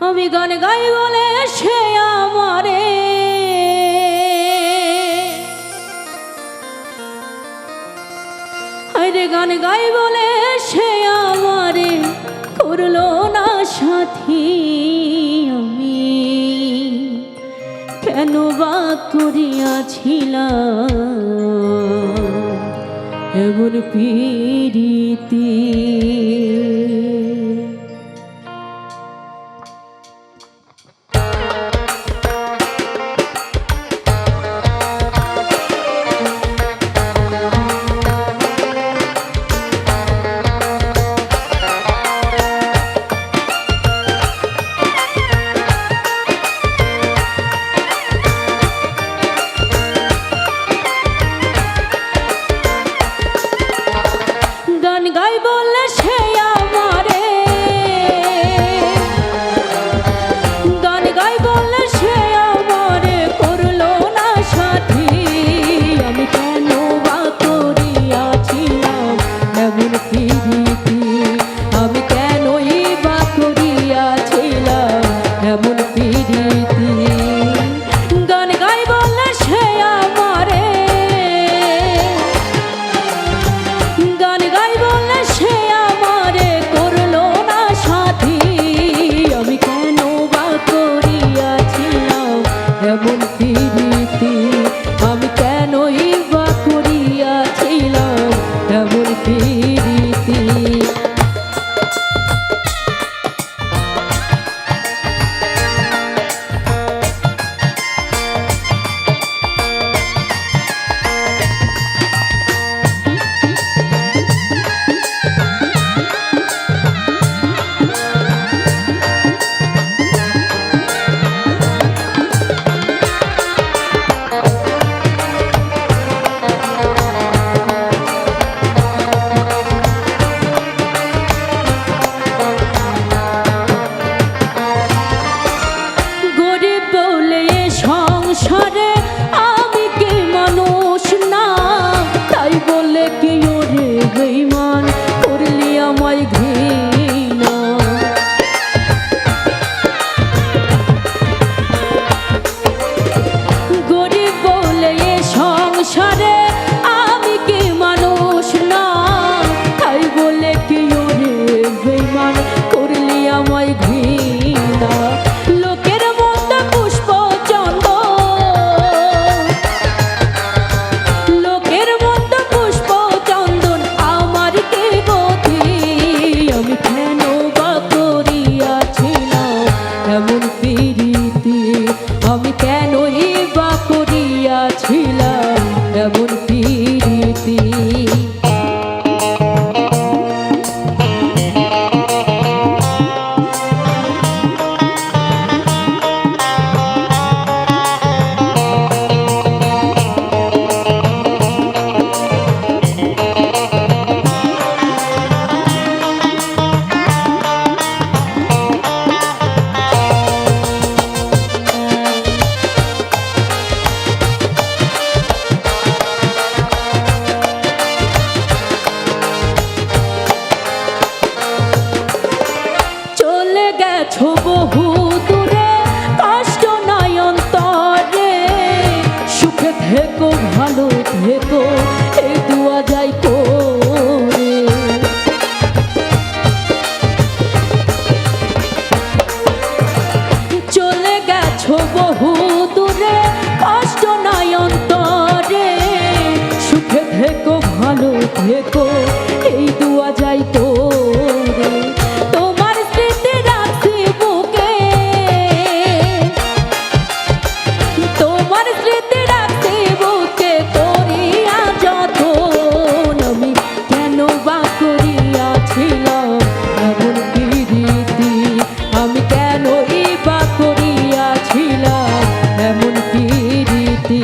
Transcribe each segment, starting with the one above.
আমি গান গাই বলে সে আমারে আরে গান গাই বলে সে আমারে করলো না সাথী। আমি কেন বা করিয়াছিলাম এমন পীড়িতি। গান গাই বলে সে আমারে গান গাই বলে সে আমারে করলো না সাথী। আমি কেন বা করিয়াছিলাম এমন পীড়িতি। আমি কেনই বা করিয়াছিলাম এমন পীড়িতি। গান গাই বলে সে আমারে গান গাই বলে সে আমারে করলো না সাথী। আমি কেন বা করিয়াছিলাম এমন পীড়িতি। আমি কেনই বা করিয়াছিলাম এমন পীড়িতি। সংসারে আমি কি মানুষ না, তাই বলে কি ওরে বেঈমান করলি আমায় ঘৃণা। গরিব বলে এ সংসারে আমি কি মানুষ না, তাই বলে কি ওরে বেঈমান করলি আমায় ঘৃণা। লোকের মধ্যে পুষ্প এমন পীড়িতি। আমি কেনই বা করিয়াছিলাম এমন পীড়িতি। গেছো বহু দূরে কষ্ট নাই অন্তরে, সুখে থেকো ভালো থেকো এই দুয়া যাই করে। চলে গেছো বহু দূরে কষ্ট নাই অন্তরে, সুখে থেকো ভালো থেকো এই দুয়া যাই করে। আমি কেনই বা করিয়াছিলাম এমন পীড়িতি।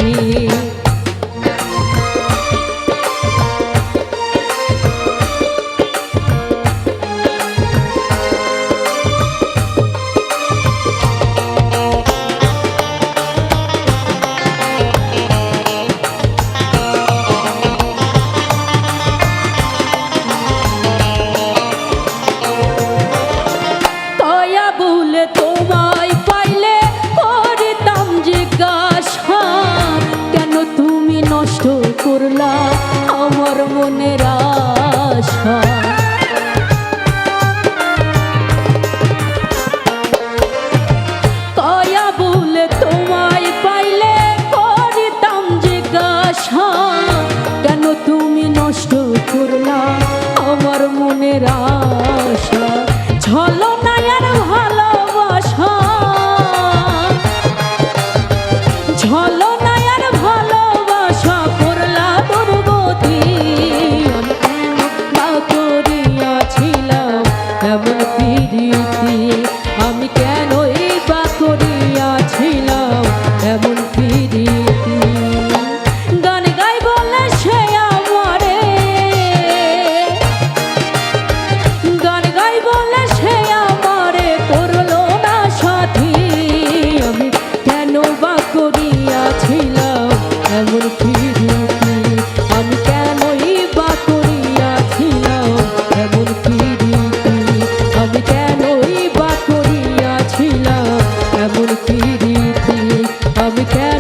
আমি কেন